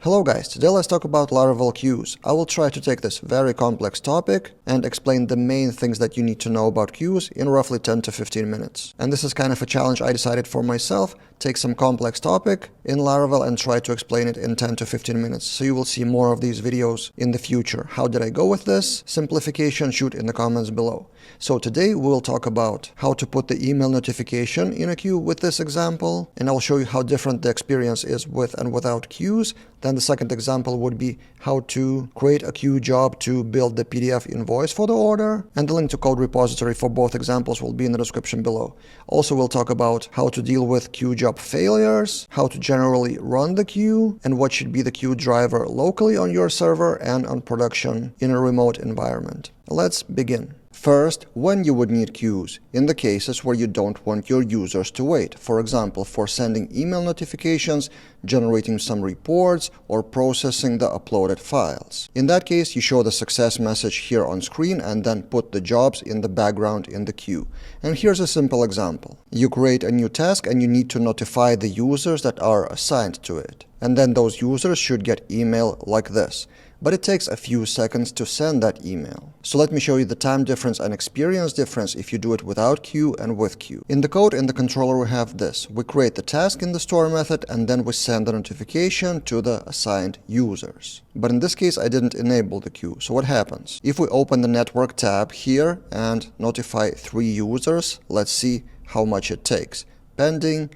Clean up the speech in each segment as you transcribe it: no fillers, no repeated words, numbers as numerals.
Hello guys, today let's talk about Laravel Qs. I will try to take this very complex topic and explain the main things that you need to know about Qs in roughly 10 to 15 minutes. And this is kind of a challenge I decided for myself, take some complex topic in Laravel and try to explain it in 10 to 15 minutes. So you will see more of these videos in the future. How did I go with this? Simplification, shoot in the comments below. So today we'll talk about how to put the email notification in a queue with this example, and I'll show you how different the experience is with and without queues. Then the second example would be how to create a queue job to build the PDF invoice for the order, and the link to code repository for both examples will be in the description below. Also, we'll talk about how to deal with queue job failures, how to generally run the queue, and what should be the queue driver locally on your server and on production in a remote environment. Let's begin. First, when you would need queues, in the cases where you don't want your users to wait, for example, for sending email notifications, generating some reports, or processing the uploaded files. In that case, you show the success message here on screen and then put the jobs in the background in the queue. And here's a simple example. You create a new task and you need to notify the users that are assigned to it. And then those users should get email like this. But it takes a few seconds to send that email. So let me show you the time difference and experience difference if you do it without queue and with queue. In the code in the controller we have this. We create the task in the store method and then we send the notification to the assigned users. But in this case I didn't enable the queue. So what happens? If we open the network tab here and notify 3 users, let's see how much it takes. Pending,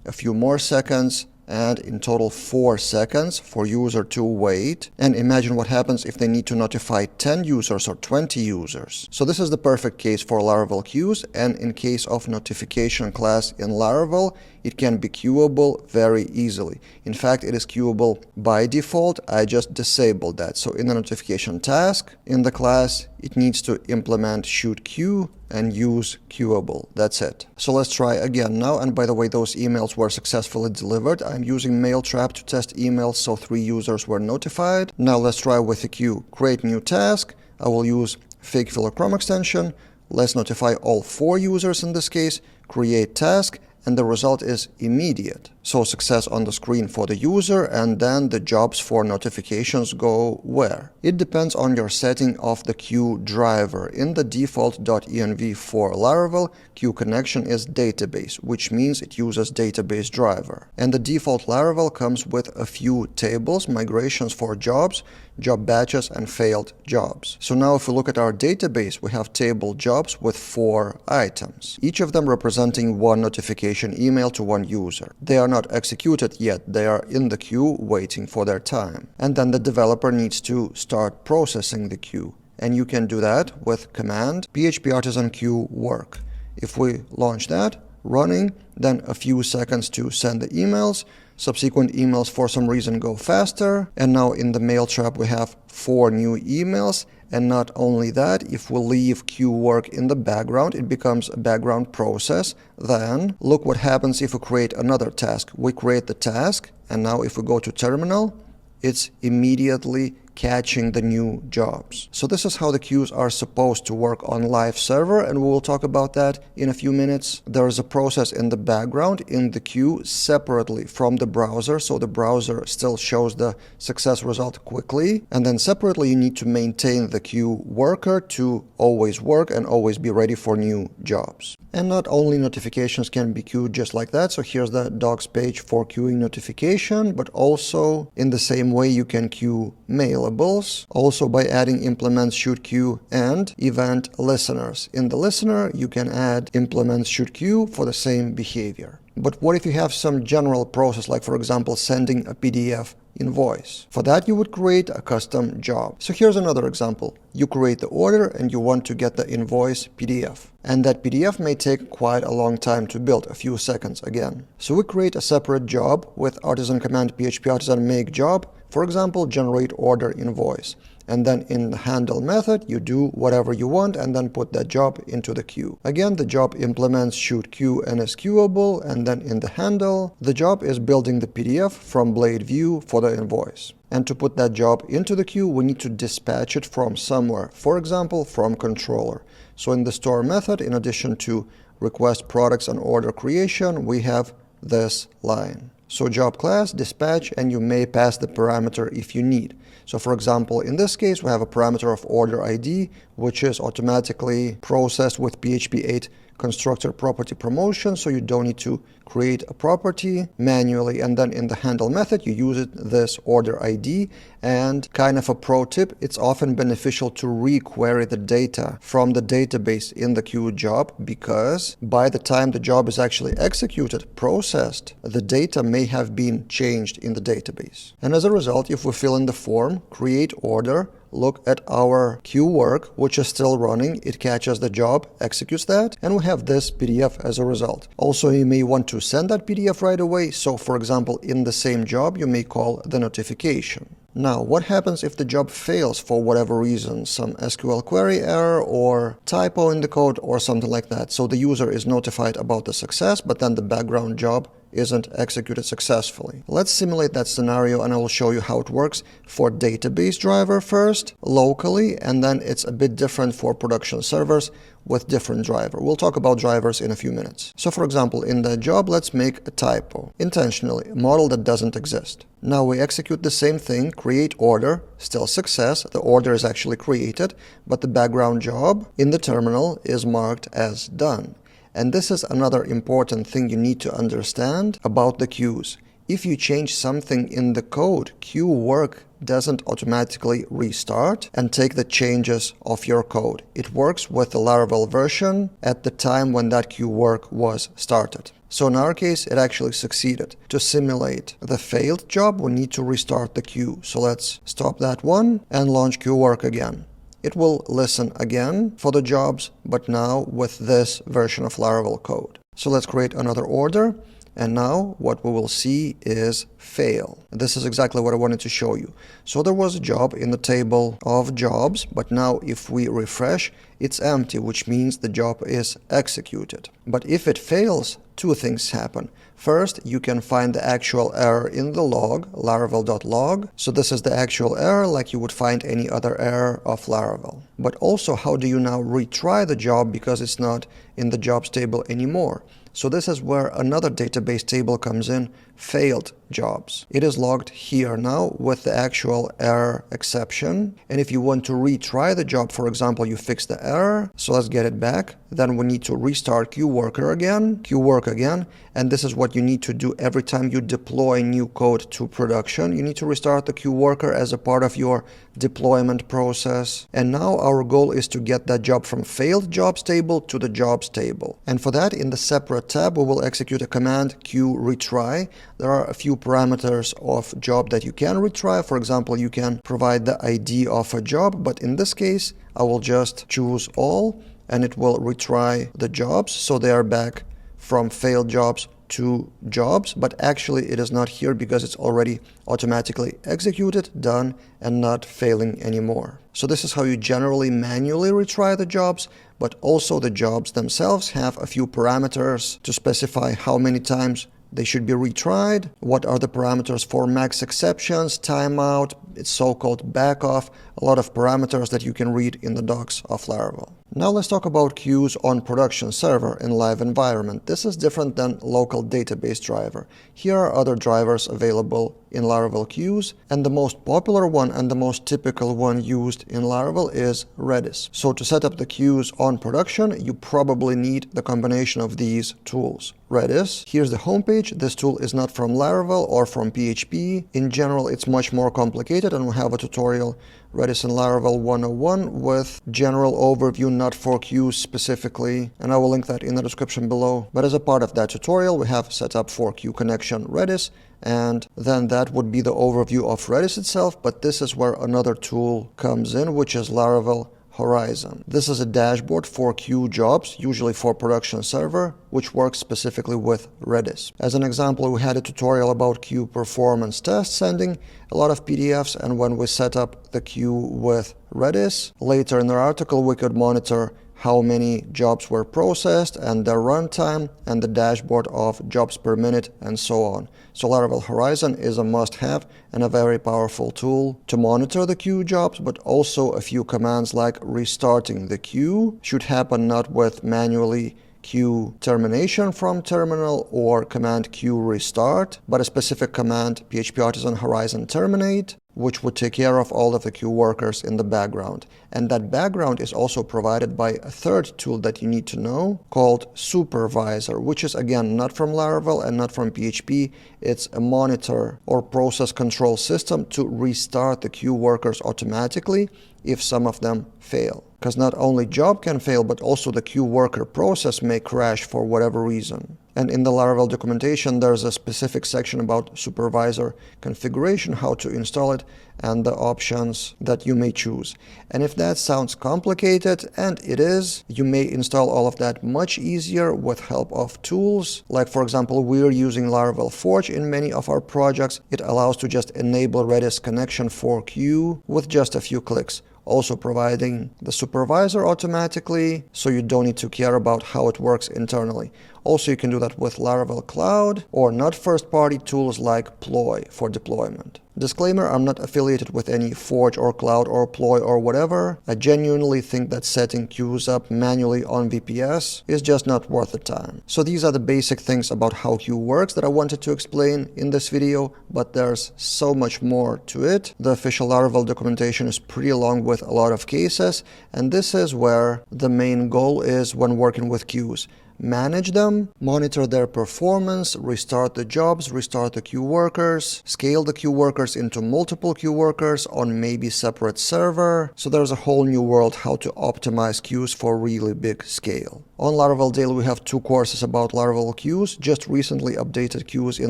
a few more seconds, and in total 4 seconds for user to wait. And imagine what happens if they need to notify 10 users or 20 users. So this is the perfect case for Laravel Qs, and in case of notification class in Laravel, it can be queuable very easily. In fact, it is queuable by default. I just disabled that. So in the notification task, in the class, it needs to implement shoot queue and use queuable. That's it. So let's try again now. And by the way, those emails were successfully delivered. I'm using Mailtrap to test emails, so 3 users were notified. Now let's try with the queue. Create new task. I will use fake filler Chrome extension. Let's notify all 4 users in this case. Create task. And the result is immediate. So success on the screen for the user, and then the jobs for notifications go where? It depends on your setting of the queue driver. In the default.env for Laravel, queue connection is database, which means it uses database driver. And the default Laravel comes with a few tables, migrations for jobs, job batches, and failed jobs. So now if we look at our database, we have table jobs with 4 items, each of them representing 1 notification email to 1 user. They are not executed yet, they are in the queue waiting for their time. And then the developer needs to start processing the queue. And you can do that with command php artisan queue work. If we launch that, running, then a few seconds to send the emails. Subsequent emails for some reason go faster. And now in the Mailtrap we have 4 new emails. And not only that, if we leave queue work in the background, it becomes a background process. Then look what happens if we create another task. We create the task, and now if we go to terminal, it's immediately catching the new jobs. So this is how the queues are supposed to work on live server, and we will talk about that in a few minutes. There is a process in the background in the queue separately from the browser, so the browser still shows the success result quickly. And then separately you need to maintain the queue worker to always work and always be ready for new jobs. And not only notifications can be queued just like that, so here's the docs page for queuing notification, but also in the same way you can queue mailables, also by adding implements shoot queue and event listeners. In the listener, you can add implements shoot queue for the same behavior. But what if you have some general process, like for example sending a PDF invoice? For that you would create a custom job. So here's another example. You create the order and you want to get the invoice PDF. And that PDF may take quite a long time to build, a few seconds again. So we create a separate job with artisan command php artisan make job, for example generate order invoice. And then in the handle method, you do whatever you want and then put that job into the queue. Again, the job implements shoot queue and is queuable, and then in the handle, the job is building the PDF from blade view for the invoice. And to put that job into the queue, we need to dispatch it from somewhere, for example, from controller. So in the store method, in addition to request products and order creation, we have this line. So job class, dispatch, and you may pass the parameter if you need. So for example, in this case, we have a parameter of order ID, which is automatically processed with PHP 8 constructor property promotion, so you don't need to create a property manually, and then in the handle method you use this order ID. And kind of a pro tip, it's often beneficial to re-query the data from the database in the queue job, because by the time the job is actually executed, processed, the data may have been changed in the database. And as a result, if we fill in the form, create order, look at our queue work, which is still running, it catches the job, executes that, and we have this PDF as a result. Also, you may want to send that PDF right away, so for example, in the same job, you may call the notification. Now, what happens if the job fails for whatever reason, some SQL query error or typo in the code or something like that? So the user is notified about the success, but then the background job isn't executed successfully. Let's simulate that scenario, and I will show you how it works for database driver first, locally, and then it's a bit different for production servers with different driver. We'll talk about drivers in a few minutes. So for example, in the job, let's make a typo, intentionally, a model that doesn't exist. Now we execute the same thing, create order, still success, the order is actually created, but the background job in the terminal is marked as done. And this is another important thing you need to understand about the queues. If you change something in the code, queue work doesn't automatically restart and take the changes of your code. It works with the Laravel version at the time when that queue work was started. So in our case, it actually succeeded. To simulate the failed job, we need to restart the queue. So let's stop that one and launch queue work again. It will listen again for the jobs, but now with this version of Laravel code. So let's create another order, and now what we will see is fail. This is exactly what I wanted to show you. So there was a job in the table of jobs, but now if we refresh, it's empty, which means the job is executed. But if it fails, two things happen. First, you can find the actual error in the log, laravel.log. So this is the actual error, like you would find any other error of Laravel. But also, how do you now retry the job because it's not in the jobs table anymore? So this is where another database table comes in, failed jobs. It is logged here now with the actual error exception. And if you want to retry the job, for example, you fix the error, so let's get it back. Then we need to restart queue work again. And this is what you need to do every time you deploy new code to production. You need to restart the queue worker as a part of your deployment process. And now our goal is to get that job from failed jobs table to the jobs table. And for that, in the separate tab, we will execute a command queue retry. There are a few parameters of job that you can retry. For example, you can provide the ID of a job, but in this case, I will just choose all, and it will retry the jobs, so they are back from failed jobs to jobs, but actually it is not here because it's already automatically executed, done, and not failing anymore. So this is how you generally manually retry the jobs, but also the jobs themselves have a few parameters to specify how many times they should be retried, what are the parameters for max exceptions, timeout, it's so-called backoff, a lot of parameters that you can read in the docs of Laravel. Now let's talk about queues on production server in live environment. This is different than local database driver. Here are other drivers available in Laravel Qs, and the most popular one and the most typical one used in Laravel is Redis. So to set up the queues on production, you probably need the combination of these tools. Redis, here's the homepage. This tool is not from Laravel or from PHP. In general, it's much more complicated, and we have a tutorial, Redis and Laravel 101, with general overview, not for queues specifically, and I will link that in the description below. But as a part of that tutorial, we have set up for queue connection Redis, and then that would be the overview of Redis itself, but this is where another tool comes in, which is Laravel Horizon. This is a dashboard for queue jobs, usually for production server, which works specifically with Redis. As an example, we had a tutorial about queue performance test sending a lot of PDFs, and when we set up the queue with Redis, later in the article we could monitor how many jobs were processed and their runtime and the dashboard of jobs per minute and so on. So Laravel Horizon is a must-have and a very powerful tool to monitor the queue jobs, but also a few commands like restarting the queue should happen not with manually Q termination from terminal or command Q restart, but a specific command PHP Artisan Horizon terminate, which would take care of all of the Q workers in the background. And that background is also provided by a third tool that you need to know called Supervisor, which is again not from Laravel and not from PHP. It's a monitor or process control system to restart the Q workers automatically if some of them fail. Because not only job can fail, but also the Q worker process may crash for whatever reason. And in the Laravel documentation, there's a specific section about supervisor configuration, how to install it, and the options that you may choose. And if that sounds complicated, and it is, you may install all of that much easier with help of tools. Like for example, we're using Laravel Forge in many of our projects. It allows to just enable Redis connection for Q with just a few clicks. Also providing the supervisor automatically, so you don't need to care about how it works internally. Also, you can do that with Laravel Cloud or not first-party tools like Ploy for deployment. Disclaimer, I'm not affiliated with any Forge or Cloud or Ploy or whatever. I genuinely think that setting queues up manually on VPS is just not worth the time. So these are the basic things about how Q works that I wanted to explain in this video, but there's so much more to it. The official Laravel documentation is pretty long with a lot of cases, and this is where the main goal is when working with queues. Manage them, monitor their performance, restart the jobs, restart the queue workers, scale the queue workers into multiple queue workers on maybe separate server. So there's a whole new world how to optimize queues for really big scale. On Laravel Daily, we have 2 courses about Laravel Qs, just recently updated queues in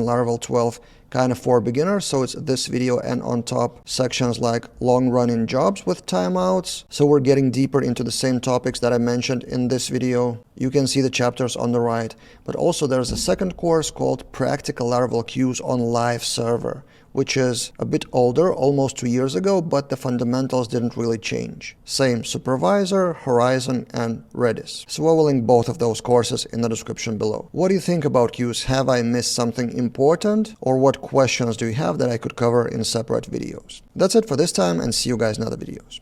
Laravel 12, kind of for beginners, so it's this video and on top sections like long-running jobs with timeouts. So we're getting deeper into the same topics that I mentioned in this video. You can see the chapters on the right, but also there's a second course called Practical Laravel Qs on Live Server, which is a bit older, almost 2 years ago, but the fundamentals didn't really change. Same supervisor, Horizon, and Redis. So I will link both of those courses in the description below. What do you think about queues? Have I missed something important? Or what questions do you have that I could cover in separate videos? That's it for this time, and see you guys in other videos.